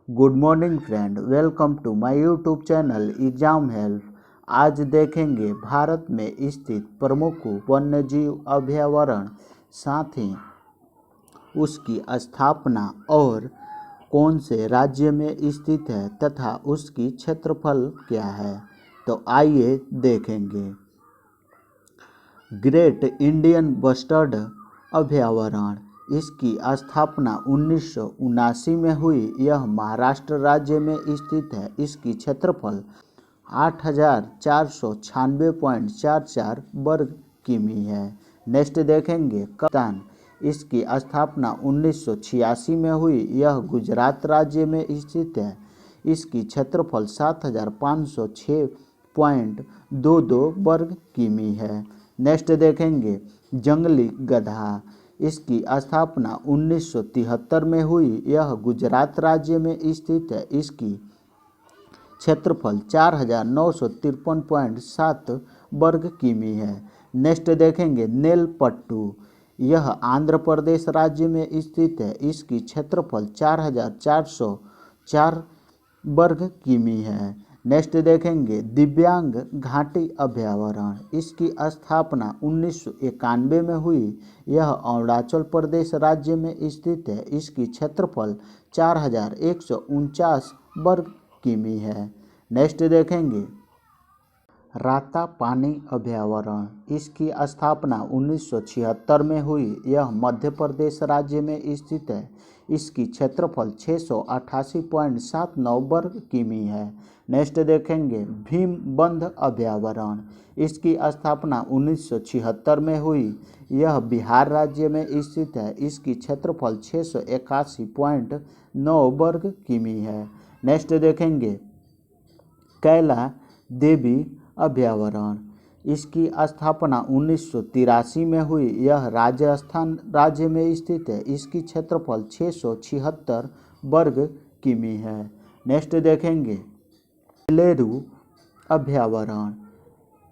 Good morning friend, welcome to my YouTube channel exam help. आज देखेंगे भारत में स्थित प्रमुख वन्यजीव अभयारण्य, साथ ही उसकी स्थापना और कौन से राज्य में स्थित है तथा उसकी क्षेत्रफल क्या है। तो आइए देखेंगे। ग्रेट इंडियन बस्टर्ड अभयारण्य, इसकी स्थापना 1979 में हुई। यह महाराष्ट्र राज्य में स्थित है। इसकी क्षेत्रफल 8,496.44 वर्ग किमी है। नेक्स्ट देखेंगे कप्तान, इसकी स्थापना 1986 में हुई। यह गुजरात राज्य में स्थित है। इसकी क्षेत्रफल 7,506.22 वर्ग किमी है। नेक्स्ट देखेंगे जंगली गधा, इसकी स्थापना 1973 में हुई। यह गुजरात राज्य में स्थित है। इसकी क्षेत्रफल 4,953.7 वर्ग किमी है। नेक्स्ट देखेंगे नीलपट्टू, यह आंध्र प्रदेश राज्य में स्थित है। इसकी क्षेत्रफल 4,404 वर्ग किमी है। नेक्स्ट देखेंगे दिव्यांग घाटी अभयारण्य, इसकी स्थापना 1991 में हुई। यह अरुणाचल प्रदेश राज्य में स्थित है। इसकी क्षेत्रफल 4,149 वर्ग किमी है। नेक्स्ट देखेंगे रातापानी अभयारण्य, इसकी स्थापना 1976 में हुई। यह मध्य प्रदेश राज्य में स्थित है। इसकी क्षेत्रफल 688.79 वर्ग किमी है। नेक्स्ट देखेंगे भीमबंध अभयारण्य, इसकी स्थापना 1976 में हुई। यह बिहार राज्य में स्थित है। इसकी क्षेत्रफल 681.9 वर्ग किमी है। नेक्स्ट देखेंगे कैला देवी अभयारण्य, इसकी स्थापना 1983 में हुई। यह राजस्थान राज्य में स्थित है। इसकी क्षेत्रफल 676 वर्ग किमी है। नेक्स्ट देखेंगे लेरू अभयारण्य,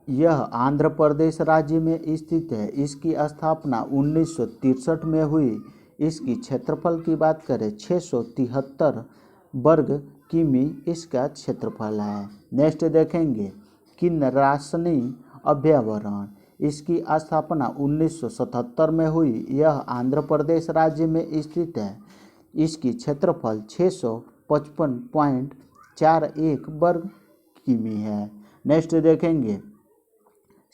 यह आंध्र प्रदेश राज्य में स्थित है। इसकी स्थापना 1963 में हुई। इसकी क्षेत्रफल की बात करें 673 वर्ग किमी इसका क्षेत्रफल है। नेक्स्ट देखेंगे किन्नरासनी अभयारण्य, इसकी स्थापना 1977 में हुई। यह आंध्र प्रदेश राज्य में स्थित है। इसकी क्षेत्रफल 655.41 वर्ग किमी है। नेक्स्ट देखेंगे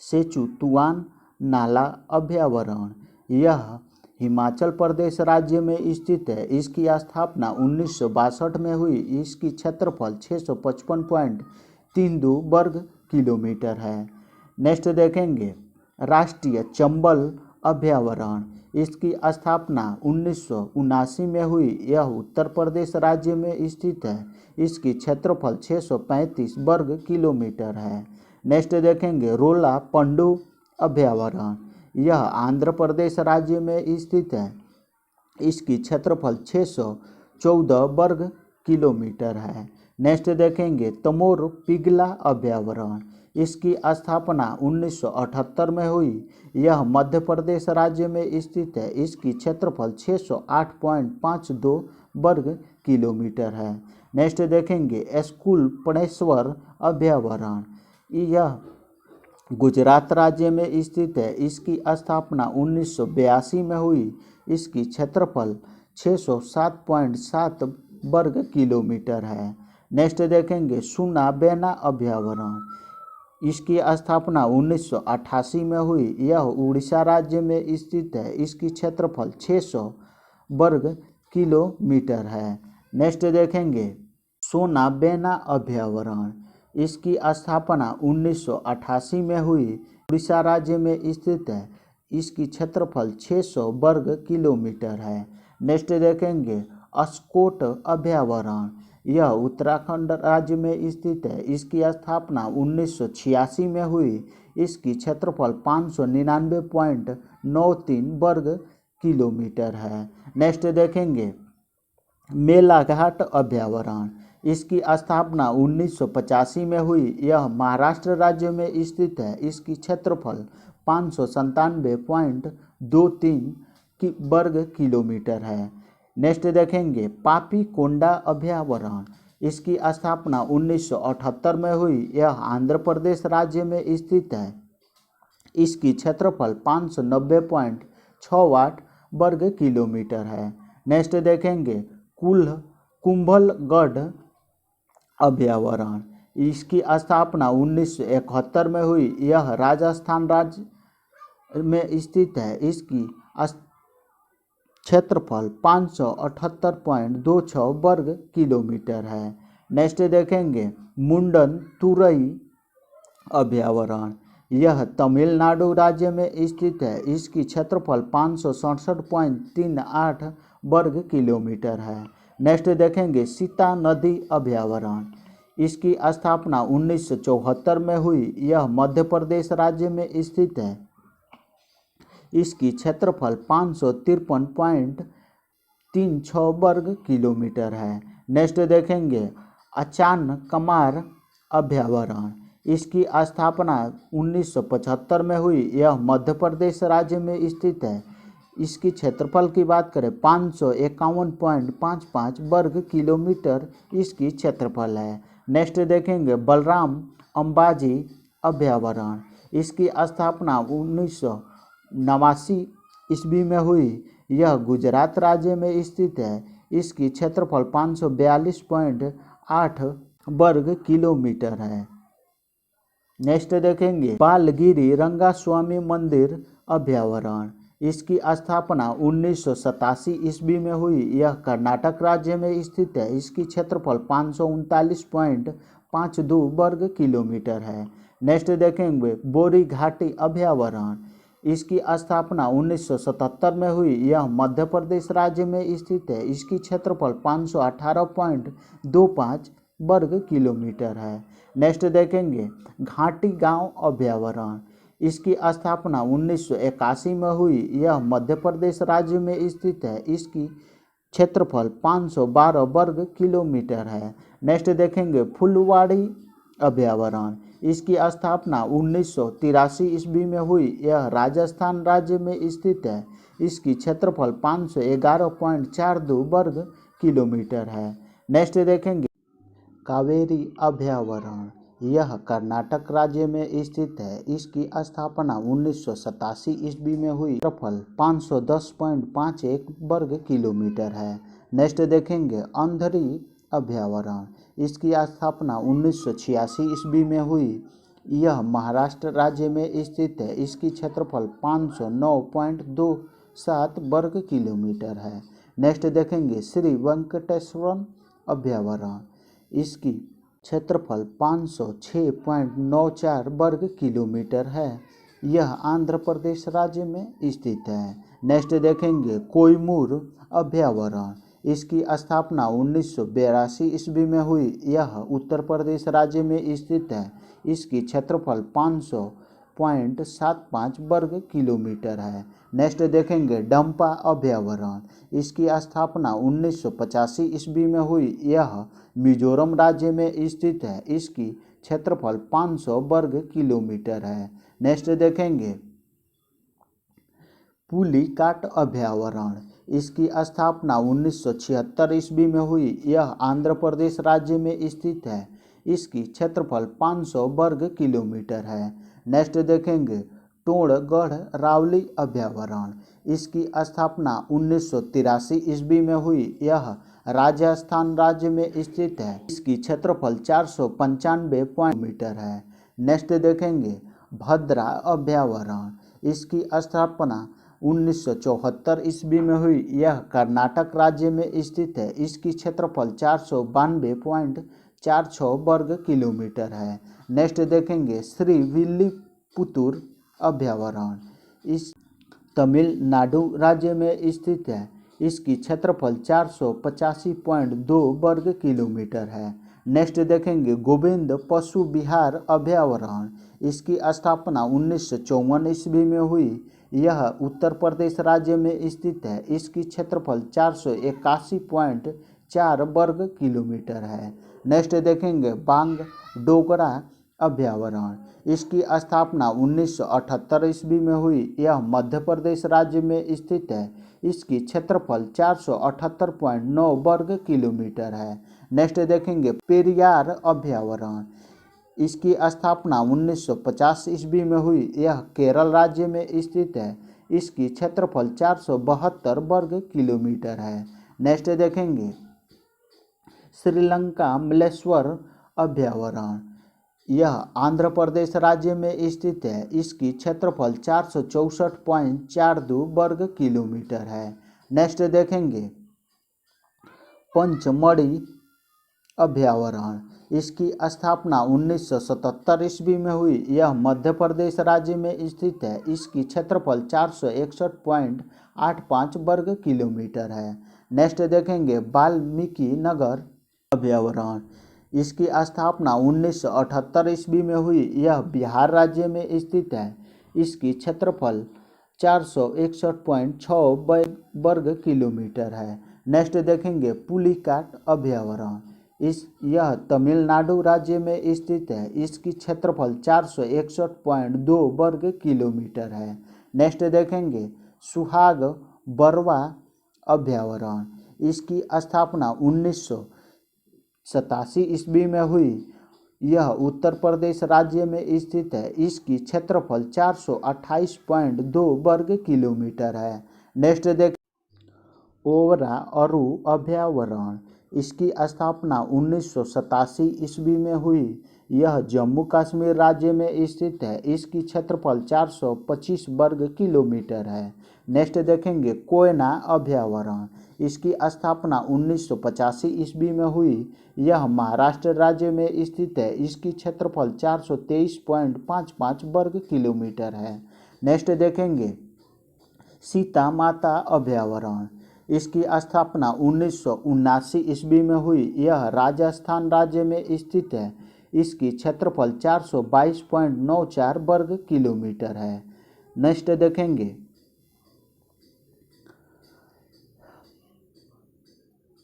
सेचुतुआन नाला अभयारण्य, यह हिमाचल प्रदेश राज्य में स्थित है। इसकी स्थापना 1962 में हुई। इसकी क्षेत्रफल 655.32 वर्ग किलोमीटर है। नेक्स्ट देखेंगे राष्ट्रीय चंबल अभयारण्य, इसकी स्थापना 1979 में हुई। यह उत्तर प्रदेश राज्य में स्थित है। इसकी क्षेत्रफल 635 वर्ग किलोमीटर है। नेक्स्ट देखेंगे रोला पंडू अभयारण्य, यह आंध्र प्रदेश राज्य में स्थित है। इसकी क्षेत्रफल 614 वर्ग किलोमीटर है। नेक्स्ट देखेंगे तमोर पिगला अभयारण्य, इसकी स्थापना 1978 में हुई। यह मध्य प्रदेश राज्य में स्थित है। इसकी क्षेत्रफल 608.52 वर्ग किलोमीटर है। नेक्स्ट देखेंगे स्कूल पणेश्वर अभयारण्य, यह गुजरात राज्य में स्थित है। इसकी स्थापना 1982 में हुई। इसकी क्षेत्रफल 607.7 वर्ग किलोमीटर है। नेक्स्ट देखेंगे सुनाबेना अभयारण्य, इसकी स्थापना 1988 में हुई। यह उड़ीसा राज्य में स्थित है। इसकी क्षेत्रफल 600 वर्ग किलोमीटर है। नेक्स्ट देखेंगे सोनाबेना अभयारण्य, इसकी स्थापना 1988 में हुई। उड़ीसा राज्य में स्थित है। इसकी क्षेत्रफल 600 वर्ग किलोमीटर है। नेक्स्ट देखेंगे अस्कोट अभयारण्य, यह उत्तराखंड राज्य में स्थित है। इसकी स्थापना 1986 में हुई। इसकी क्षेत्रफल 599.93 वर्ग किलोमीटर है। नेक्स्ट देखेंगे मेलाघाट अभयारण्य, इसकी स्थापना 1985 में हुई। यह महाराष्ट्र राज्य में स्थित है। इसकी क्षेत्रफल 597.23 वर्ग किलोमीटर है। नेक्स्ट देखेंगे पापी कोंडा अभयारण्य, इसकी स्थापना 1978 में हुई। यह आंध्र प्रदेश राज्य में स्थित है। इसकी क्षेत्रफल 590.6 वर्ग किलोमीटर है। नेक्स्ट देखेंगे कुंभलगढ़ अभयारण्य, इसकी स्थापना 1971 में हुई। यह राजस्थान राज्य में स्थित है। इसकी क्षेत्रफल 578.26 वर्ग किलोमीटर है। नेक्स्ट देखेंगे मुंडन तुरई अभयारण्य, यह तमिलनाडु राज्य में स्थित है। इसकी क्षेत्रफल 567.38 वर्ग किलोमीटर है। नेक्स्ट देखेंगे सीता नदी अभयारण्य, इसकी स्थापना 1974 में हुई। यह मध्य प्रदेश राज्य में स्थित है। इसकी क्षेत्रफल 553.36 वर्ग किलोमीटर है। नेक्स्ट देखेंगे अचान कमार अभयारण्य, इसकी स्थापना 1975 में हुई। यह मध्य प्रदेश राज्य में स्थित है। इसकी क्षेत्रफल की बात करें 551.55 वर्ग किलोमीटर इसकी क्षेत्रफल है। नेक्स्ट देखेंगे बलराम अंबाजी अभयारण्य, इसकी स्थापना 1989 ईस्वी में हुई। यह गुजरात राज्य में स्थित है। इसकी क्षेत्रफल 542.8 वर्ग किलोमीटर है। नेक्स्ट देखेंगे बालगिरी रंगास्वामी मंदिर अभयारण्य, इसकी स्थापना 1987 ईस्वी में हुई। यह कर्नाटक राज्य में स्थित है। इसकी क्षेत्रफल 539.52 वर्ग किलोमीटर है। नेक्स्ट देखेंगे बोरी घाटी अभयारण्य, इसकी स्थापना 1977 में हुई। यह मध्य प्रदेश राज्य में स्थित है। इसकी क्षेत्रफल 518.25 वर्ग किलोमीटर है। नेक्स्ट देखेंगे घाटी गांव अभयारण्य, इसकी स्थापना 1981 में हुई। यह मध्य प्रदेश राज्य में स्थित है। इसकी क्षेत्रफल 512 वर्ग किलोमीटर है। नेक्स्ट देखेंगे फुलवाड़ी अभयारण्य, इसकी स्थापना 1983 ईस्वी में हुई। यह राजस्थान राज्य में स्थित है। इसकी क्षेत्रफल 511.42 वर्ग किलोमीटर है। नेक्स्ट देखेंगे कावेरी अभयारण्य, यह कर्नाटक राज्य में स्थित है। इसकी स्थापना 1987 ईस्वी में हुई। क्षेत्रफल 510.51 वर्ग किलोमीटर है। नेक्स्ट देखेंगे अंधरी अभयारण्य, इसकी स्थापना 1986 ईस्वी में हुई। यह महाराष्ट्र राज्य में स्थित है। इसकी क्षेत्रफल 509.27 वर्ग किलोमीटर है। नेक्स्ट देखेंगे श्री वेंकटेश्वर अभयारण्य, इसकी क्षेत्रफल 506.94 वर्ग किलोमीटर है। यह आंध्र प्रदेश राज्य में स्थित है। नेक्स्ट देखेंगे कोहिनूर अभयारण्य, इसकी स्थापना 1982 ईस्वी में हुई। यह उत्तर प्रदेश राज्य में स्थित है। इसकी क्षेत्रफल 500.75 वर्ग किलोमीटर है। नेक्स्ट देखेंगे डंपा अभयारण्य, इसकी स्थापना 1985 ईस्वी में हुई। यह मिजोरम राज्य में स्थित है। इसकी क्षेत्रफल 500 वर्ग किलोमीटर है। नेक्स्ट देखेंगे पुलिकाट अभयारण्य, इसकी स्थापना 1976 ईस्वी में हुई। यह आंध्र प्रदेश राज्य में स्थित है। इसकी क्षेत्रफल 500 वर्ग किलोमीटर है। नेक्स्ट देखेंगे टोड़गढ़ रावली अभयारण्य, इसकी स्थापना 1983 ईस्वी में हुई। यह राजस्थान राज्य में स्थित है। इसकी क्षेत्रफल 495 मीटर है। नेक्स्ट देखेंगे भद्रा अभयारण्य, इसकी स्थापना 1974 ईस्वी में हुई। यह कर्नाटक राज्य में स्थित है। इसकी क्षेत्रफल 492.46 वर्ग किलोमीटर है। नेक्स्ट देखेंगे श्री विल्लीपुतूर अभयारण्य, इस तमिलनाडु राज्य में स्थित है। इसकी क्षेत्रफल 485.2 वर्ग किलोमीटर है। नेक्स्ट देखेंगे गोविंद पशु विहार अभयारण्य, इसकी स्थापना 1954 ईस्वी में हुई। यह उत्तर प्रदेश राज्य में स्थित है। इसकी क्षेत्रफल 481.4 वर्ग किलोमीटर है। नेक्स्ट देखेंगे बांग डोगरा अभ्यावरण। इसकी स्थापना 1978 ईस्वी में हुई। यह मध्य प्रदेश राज्य में स्थित है। इसकी क्षेत्रफल 478.9 वर्ग किलोमीटर है। नेक्स्ट देखेंगे पेरियार अभ्यावरण। इसकी स्थापना 1950 ईस्वी में हुई। यह केरल राज्य में स्थित है। इसकी क्षेत्रफल 472 वर्ग किलोमीटर है। नेक्स्ट देखेंगे श्रीलंका मल्लेश्वर अभ्यावरण। यह आंध्र प्रदेश राज्य में स्थित है। इसकी क्षेत्रफल 464.42 वर्ग किलोमीटर है। नेक्स्ट देखेंगे पंचमढ़ी अभ्यावरण। इसकी स्थापना 1977 ईस्वी में हुई। यह मध्य प्रदेश राज्य में स्थित है। इसकी क्षेत्रफल 461.85 वर्ग किलोमीटर है। नेक्स्ट देखेंगे वाल्मीकि नगर अभ्यावरण। इसकी स्थापना 1978 ईस्वी में हुई। यह बिहार राज्य में स्थित है। इसकी क्षेत्रफल 461.6 वर्ग किलोमीटर है। नेक्स्ट देखेंगे पुलिकाट अभ्यावरण। यह तमिलनाडु राज्य में स्थित है। इसकी क्षेत्रफल 461.2 वर्ग किलोमीटर है। नेक्स्ट देखेंगे सुहाग बरवा अभ्यावरण। इसकी स्थापना 1987 ईस्वी में हुई। यह उत्तर प्रदेश राज्य में स्थित है। इसकी क्षेत्रफल 428.2 वर्ग किलोमीटर है। नेक्स्ट देख ओवरा अरू अभ्यावरण। इसकी स्थापना 1987 ईस्वी में हुई। यह जम्मू कश्मीर राज्य में स्थित है। इसकी क्षेत्रफल 425 वर्ग किलोमीटर है। नेक्स्ट देखेंगे कोयना अभ्यावरण। इसकी स्थापना 1985 ईस्वी में हुई। यह महाराष्ट्र राज्य में स्थित है। इसकी क्षेत्रफल 423.55 वर्ग किलोमीटर है। नेक्स्ट देखेंगे सीता माता अभ्यावरण। इसकी स्थापना 1979 ईस्वी में हुई। यह राजस्थान राज्य में स्थित है। इसकी क्षेत्रफल 422.94 वर्ग किलोमीटर है। नेक्स्ट देखेंगे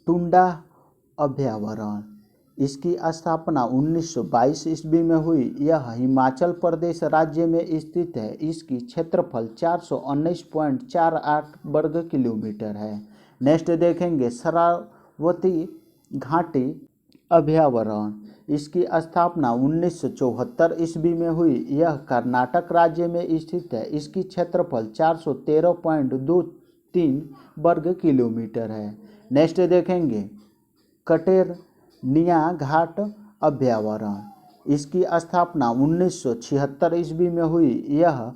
टुंडा अभ्यावरण। इसकी स्थापना 1922 ईस्वी में हुई। यह हिमाचल प्रदेश राज्य में स्थित है। इसकी क्षेत्रफल 419.48 वर्ग किलोमीटर है। नेक्स्ट देखेंगे शरावती घाटी अभ्यावरण। इसकी स्थापना 1974 ईस्वी में हुई। यह कर्नाटक राज्य में स्थित है। इसकी क्षेत्रफल 413.23 वर्ग किलोमीटर है। नेक्स्ट देखेंगे कटेरनिया घाट अभ्यावरण। इसकी स्थापना 1976 ईस्वी में हुई। यह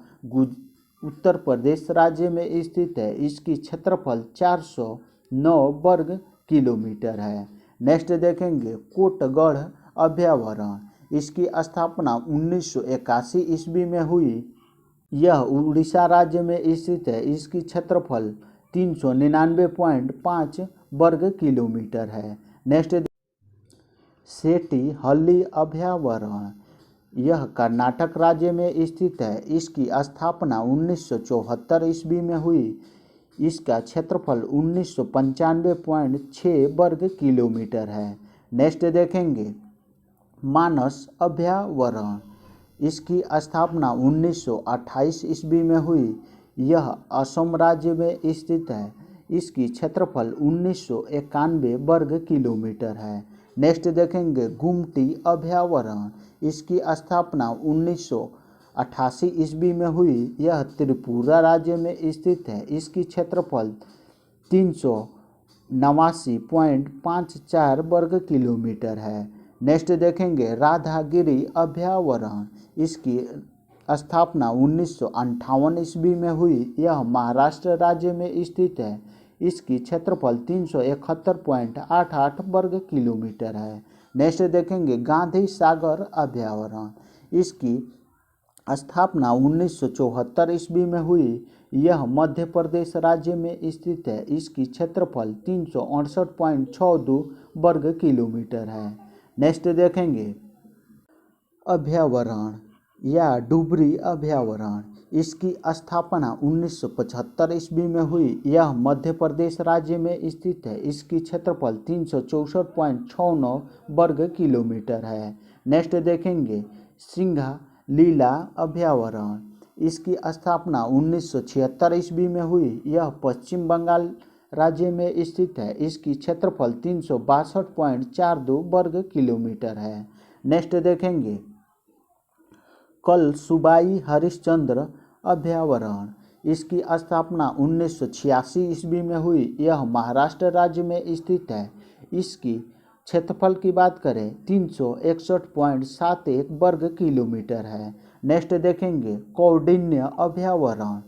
उत्तर प्रदेश राज्य में स्थित है। इसकी क्षेत्रफल 409 वर्ग किलोमीटर है। नेक्स्ट देखेंगे कोटगढ़ अभ्यावरण। इसकी स्थापना 1981 ईस्वी में हुई। यह उड़ीसा राज्य में स्थित है। इसकी क्षेत्रफल 399.5 वर्ग किलोमीटर है। नेक्स्ट सेठीहल्ली अभ्यावरण। यह कर्नाटक राज्य में स्थित है। इसकी स्थापना 1974 ईस्वी में हुई। इसका क्षेत्रफल 1995.6 वर्ग किलोमीटर है। नेक्स्ट देखेंगे मानस अभ्यावरण। इसकी स्थापना 1928 ईस्वी में हुई। यह असम राज्य में स्थित है। इसकी क्षेत्रफल 1991 वर्ग किलोमीटर है। नेक्स्ट देखेंगे गुमटी अभ्यावरण। इसकी स्थापना 1988 ईस्वी में हुई। यह त्रिपुरा राज्य में स्थित है। इसकी क्षेत्रफल 389.54 वर्ग किलोमीटर है। नेक्स्ट देखेंगे राधागिरी अभ्यावरण। इसकी स्थापना 1958 ईस्वी में हुई। यह महाराष्ट्र राज्य में स्थित है। इसकी क्षेत्रफल 371.88 वर्ग किलोमीटर है। नेक्स्ट देखेंगे गांधी सागर अभ्यावरण। इसकी स्थापना 1974 ईस्वी में हुई। यह मध्य प्रदेश राज्य में स्थित है। इसकी क्षेत्रफल 368.62 वर्ग किलोमीटर है। नेक्स्ट देखेंगे अभ्यावरण या डुबरी अभ्यावरण। इसकी स्थापना 1975 ईस्वी में हुई। यह मध्य प्रदेश राज्य में स्थित है। इसकी क्षेत्रफल 364.69 वर्ग किलोमीटर है। नेक्स्ट देखेंगे सिंघलीला अभयारण्य। इसकी स्थापना 1976 ईस्वी में हुई। यह पश्चिम बंगाल राज्य में स्थित है। इसकी क्षेत्रफल 362.42 वर्ग किलोमीटर है। नेक्स्ट देखेंगे कलसुबाई हरिश्चंद्र अभयारण्य। इसकी स्थापना 1986 ईस्वी में हुई। यह महाराष्ट्र राज्य में स्थित है। इसकी क्षेत्रफल की बात करें 361.71 वर्ग किलोमीटर है। नेक्स्ट देखेंगे कौंडिन्य अभयारण्य।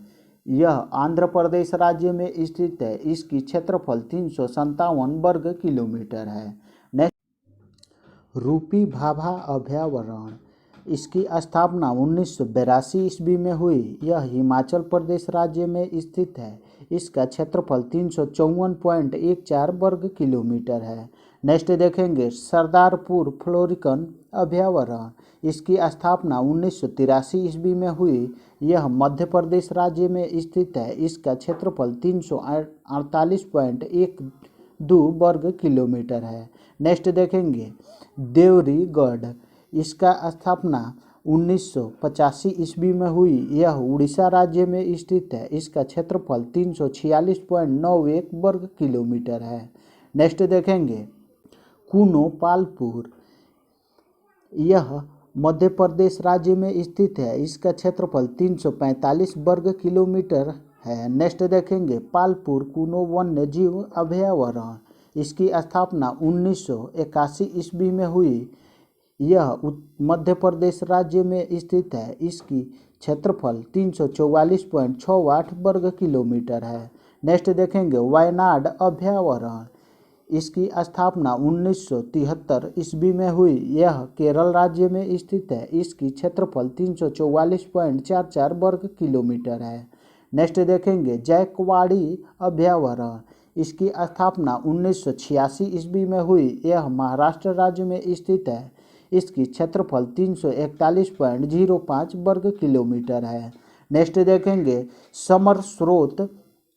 यह आंध्र प्रदेश राज्य में स्थित है। इसकी क्षेत्रफल 357 वर्ग किलोमीटर है। नेक्स्ट रूपी भाभा अभयारण्य। इसकी स्थापना 1982 ईस्वी में हुई। यह हिमाचल प्रदेश राज्य में स्थित है। इसका क्षेत्रफल 354.14 वर्ग किलोमीटर है। नेक्स्ट देखेंगे सरदारपुर फ्लोरिकन अभयारण्य। इसकी स्थापना 1983 ईस्वी में हुई। यह मध्य प्रदेश राज्य में स्थित है। इसका क्षेत्रफल 348.12 वर्ग किलोमीटर है। नेक्स्ट देखेंगे देवरीगढ़। इसका स्थापना 1985 ईस्वी में हुई। यह उड़ीसा राज्य में स्थित है। इसका क्षेत्रफल 346.91 वर्ग किलोमीटर है। नेक्स्ट देखेंगे कुनोपालपुर। यह मध्य प्रदेश राज्य में स्थित है। इसका क्षेत्रफल 345 वर्ग किलोमीटर है। नेक्स्ट देखेंगे पालपुर कुनो वन्य जीव अभयारण्य। इसकी स्थापना 1981 ईस्वी में हुई। यह मध्य प्रदेश राज्य में स्थित है। इसकी क्षेत्रफल 344.68 वर्ग किलोमीटर है। नेक्स्ट देखेंगे वायनाड अभयारण्य। इसकी स्थापना 1973 ईस्वी में हुई। यह केरल राज्य में स्थित है। इसकी क्षेत्रफल 344.44 वर्ग किलोमीटर है। नेक्स्ट देखेंगे जैकवाड़ी अभयारण्य। इसकी स्थापना 1986 ईस्वी में हुई। यह महाराष्ट्र राज्य में स्थित है। इसकी क्षेत्रफल 341.05 वर्ग किलोमीटर है। नेक्स्ट देखेंगे समर स्रोत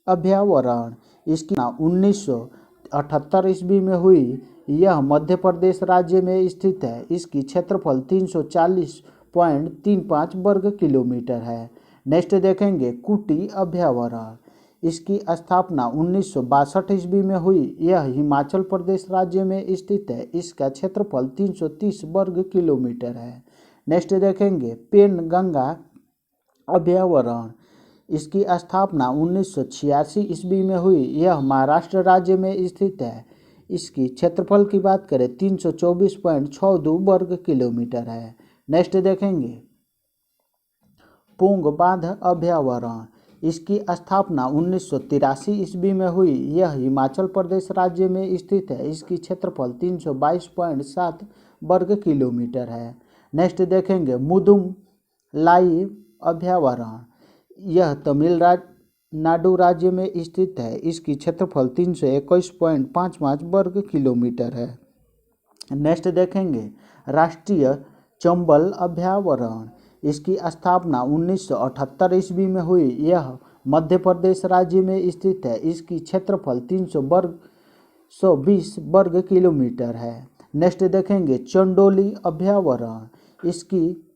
अभयारण्य। इसकी 1978 ईस्वी में हुई। यह मध्य प्रदेश राज्य में स्थित है। इसकी क्षेत्रफल 340.35 वर्ग किलोमीटर है। नेक्स्ट देखेंगे कुटी अभयारण्य। इसकी स्थापना 1962 ईस्वी में हुई। यह हिमाचल प्रदेश राज्य में स्थित है। इसका क्षेत्रफल 330 वर्ग किलोमीटर है। नेक्स्ट देखेंगे पेनगंगा अभयारण्य। इसकी स्थापना 1986 ईस्वी में हुई। यह महाराष्ट्र राज्य में स्थित है। इसकी क्षेत्रफल की बात करें 324.62 वर्ग किलोमीटर है। नेक्स्ट देखेंगे पोंग बांध अभयारण्य। इसकी स्थापना 1983 ईस्वी में हुई। यह हिमाचल प्रदेश राज्य में स्थित है। इसकी क्षेत्रफल 322.7 वर्ग किलोमीटर है। नेक्स्ट देखेंगे मुदुम लाई अभयारण्य। यह तमिलनाडु राज्य में स्थित है। इसकी क्षेत्रफल 321.55 वर्ग किलोमीटर है। नेक्स्ट देखेंगे राष्ट्रीय चंबल अभयारण्य। इसकी स्थापना 1978 ईस्वी में हुई। यह मध्य प्रदेश राज्य में स्थित है। इसकी क्षेत्रफल 320 वर्ग किलोमीटर है। नेक्स्ट देखेंगे चंडोली अभयारण्य। इसकी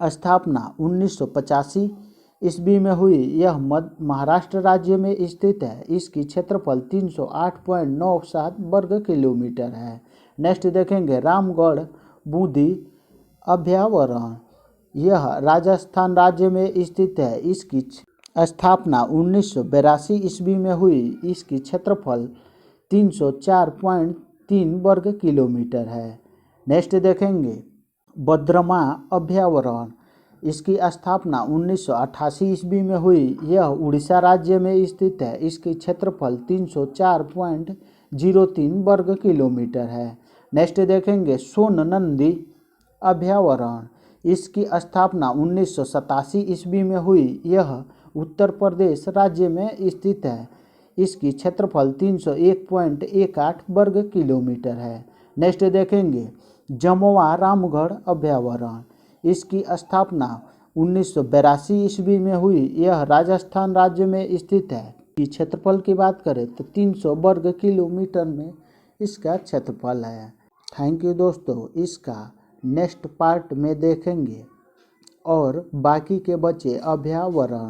स्थापना 1985 ईस्वी में हुई। यह महाराष्ट्र राज्य में स्थित है। इसकी क्षेत्रफल 308.97 वर्ग किलोमीटर है। नेक्स्ट देखेंगे रामगढ़ बूंदी अभयारण्य। यह राजस्थान राज्य में स्थित है। इसकी स्थापना 1982 ईस्वी में हुई। इसकी क्षेत्रफल 304.3 वर्ग किलोमीटर है। नेक्स्ट देखेंगे बद्रमा अभयारण्य। इसकी स्थापना 1988 ईस्वी में हुई। यह उड़ीसा राज्य में स्थित है। इसकी क्षेत्रफल 304.03 वर्ग किलोमीटर है। नेक्स्ट देखेंगे सोननंदी अभयारण्य। इसकी स्थापना 1987 ईस्वी में हुई। यह उत्तर प्रदेश राज्य में स्थित है। इसकी क्षेत्रफल 301.18 वर्ग किलोमीटर है। नेक्स्ट देखेंगे जमवा रामगढ़ अभयारण्य। इसकी स्थापना 1982 ईस्वी में हुई। यह राजस्थान राज्य में स्थित है। इसकी क्षेत्रफल की बात करें तो 300 वर्ग किलोमीटर में इसका क्षेत्रफल है। थैंक यू दोस्तों। इसका नेक्स्ट पार्ट में देखेंगे और बाकी के बचे अभ्यावरण।